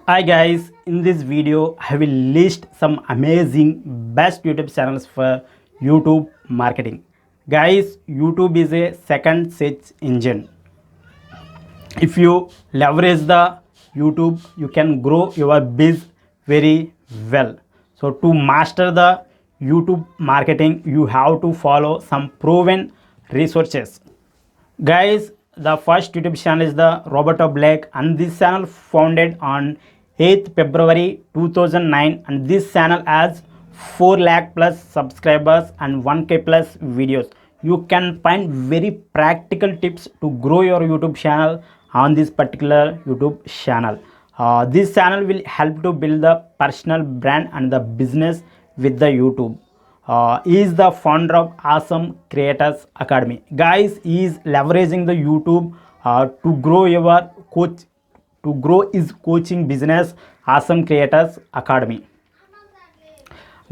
Hi guys, in this video I will list some amazing best YouTube channels for YouTube marketing. Guys, YouTube is a second search engine. If you leverage the YouTube, you can grow your biz very well. So to master the YouTube marketing, you have to follow some proven resources. Guys, the first YouTube channel is the Roberto Blake, and this channel founded on 8th February 2009, and this channel has 4 lakh plus subscribers and 1k plus videos. You can find very practical tips to grow your YouTube channel on this particular YouTube channel. This channel will help to build the personal brand and the business with the YouTube. He is the founder of Awesome Creators Academy. Guys, he is leveraging the YouTube to grow your coach, to grow his coaching business, Awesome Creators Academy.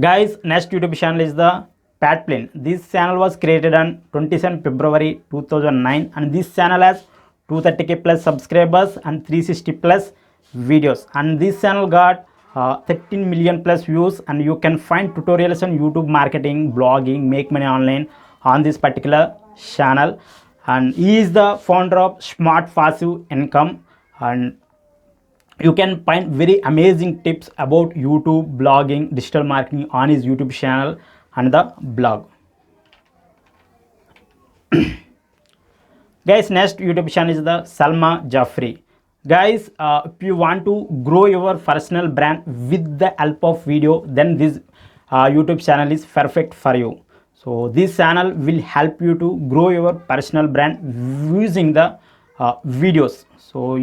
Guys, next YouTube channel is the Pat Plane. This channel was created on 27 February 2009, and this channel has 230k plus subscribers and 360 plus videos, and this channel got 13 million plus views, and you can find tutorials on YouTube marketing, blogging, make money online on this particular channel. And he is the founder of Smart Passive Income, and you can find very amazing tips about YouTube, blogging, digital marketing on his YouTube channel and the blog. Guys, next YouTube channel is the Salma Joffrey. Guys, if you want to grow your personal brand with the help of video, then this YouTube channel is perfect for you. So this channel will help you to grow your personal brand using the videos. So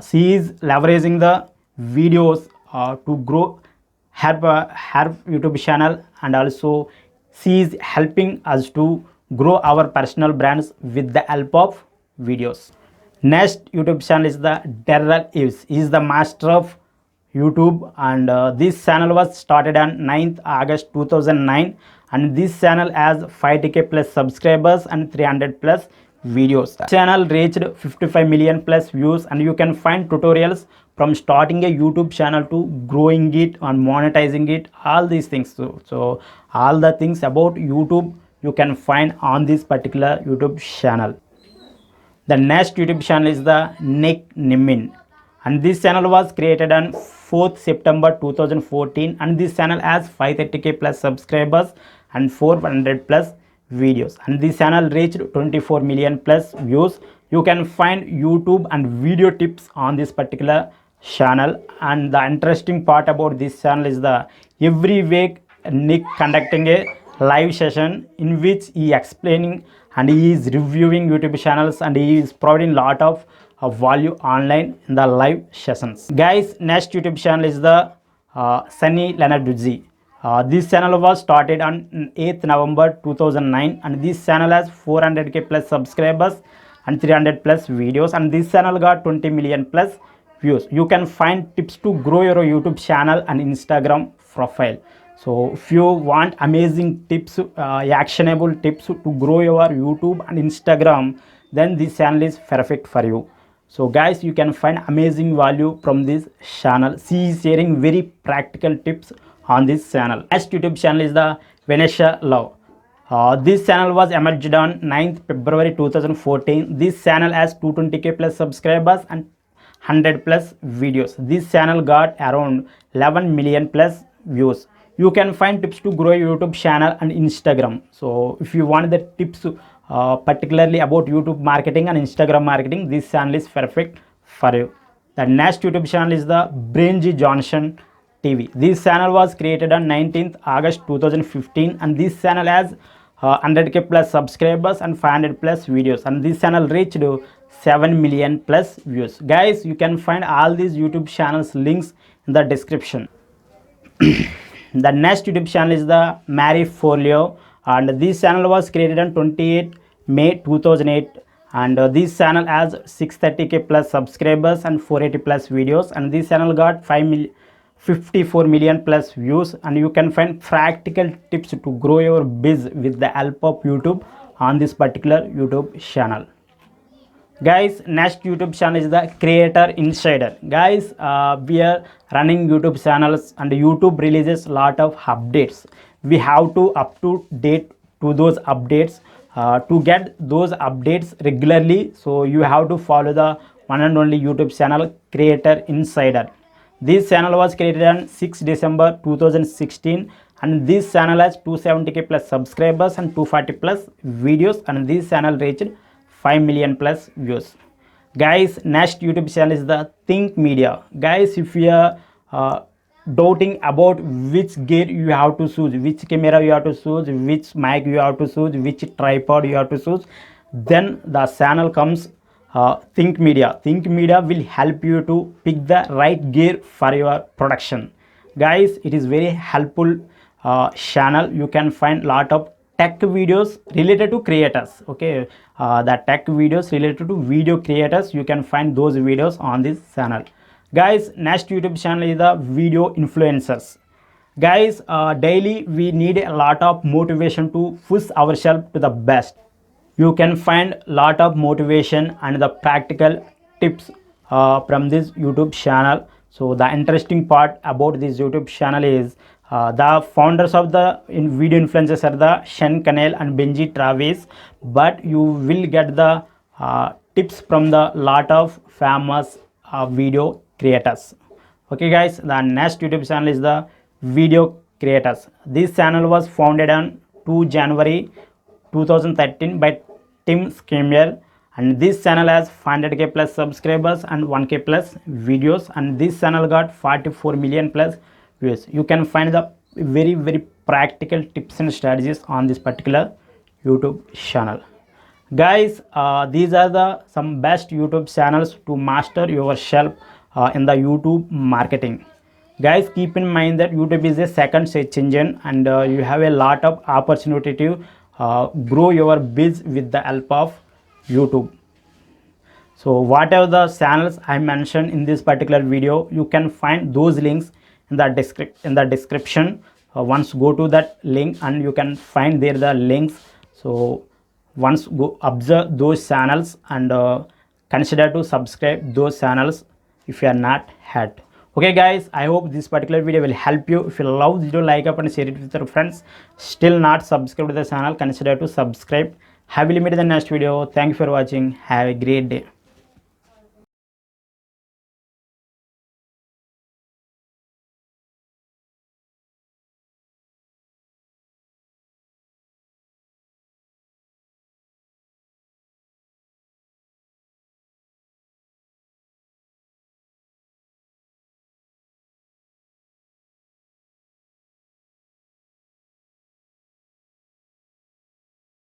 she is leveraging the videos to grow her YouTube channel, and also she is helping us to grow our personal brands with the help of videos. Next YouTube channel is the Daryl Eves. He is the master of YouTube, and this channel was started on 9th August 2009, and this channel has 5k plus subscribers and 300 plus videos. The channel reached 55 million plus views, and you can find tutorials from starting a YouTube channel to growing it and monetizing it, all these things. So all the things about YouTube you can find on this particular YouTube channel. The next YouTube channel is the Nimmin, and this channel was created on 4th September 2014, and this channel has 530k plus subscribers and 400 plus videos, and this channel reached 24 million plus views. You can find YouTube and video tips on this particular channel, and the interesting part about this channel is the every week Nick conducting a live session in which he explaining and he is reviewing YouTube channels, and he is providing lot of value online in the live sessions. Guys, next YouTube channel is the Sunnynarduzzi. This channel was started on 8th November 2009, and this channel has 400k plus subscribers and 300 plus videos, and this channel got 20 million plus views. You can find tips to grow your YouTube channel and Instagram profile. So if you want amazing tips, actionable tips to grow your YouTube and Instagram, then this channel is perfect for you. So guys, you can find amazing value from this channel. She is sharing very practical tips on this channel. Next YouTube channel is the Vanessa Law. This channel was emerged on 9th February 2014. This channel has 220k plus subscribers and 100 plus videos. This channel got around 11 million plus views. You can find tips to grow your YouTube channel and Instagram. So if you want the tips particularly about YouTube marketing and Instagram marketing, this channel is perfect for you. The next YouTube channel is the Brinji Johnson TV. This channel was created on 19th August 2015, and this channel has 100k plus subscribers and 500 plus videos, and this channel reached 7 million plus views. Guys, you can find all these YouTube channels links in the description. The next YouTube channel is the Marifolio, and this channel was created on 28 May 2008, and this channel has 630k plus subscribers and 480 plus videos, and this channel got 54 million plus views, and you can find practical tips to grow your biz with the help of YouTube on this particular YouTube channel. Guys, next YouTube channel is the Creator Insider. Guys, we are running YouTube channels and YouTube releases lot of updates. We have to up to date to those updates. To get those updates regularly, so you have to follow the one and only YouTube channel Creator Insider. This channel was created on 6 December 2016, and this channel has 270k plus subscribers and 240 plus videos, and this channel reached 5 million plus views. Guys, next YouTube channel is the Think Media. Guys, if you are doubting about which gear you have to choose, which camera you have to choose, which mic you have to choose, which tripod you have to choose, then the channel comes Think Media. Think Media will help you to pick the right gear for your production. Guys, it is very helpful channel. You can find lot of tech videos related to creators. Okay, the tech videos related to video creators, you can find those videos on this channel. Guys, next YouTube channel is the video influencers. Guys, daily we need a lot of motivation to push ourselves to the best. You can find lot of motivation and the practical tips from this YouTube channel. So the interesting part about this YouTube channel is the founders of the video influencers are the Shen Kanel and Benji Travis, but you will get the tips from the lot of famous video creators. Okay guys, the next YouTube channel is the video creators. This channel was founded on 2 January 2013 by Tim Skimmer, and this channel has 500k plus subscribers and 1k plus videos, and this channel got 44 million plus views. You can find the very practical tips and strategies on this particular YouTube channel. Guys, these are the some best YouTube channels to master yourself in the YouTube marketing. Guys, keep in mind that YouTube is a second search engine, and you have a lot of opportunity to grow your biz with the help of YouTube. So whatever the channels I mentioned in this particular video, you can find those links in the description. Once go to that link and you can find there the links. So once go observe those channels and consider to subscribe those channels if you are not yet. Okay guys, I hope this particular video will help you. If you love this video, like up and share it with your friends. Still not subscribed to the channel, consider to subscribe. I will meet in the next video. Thank you for watching. Have a great day.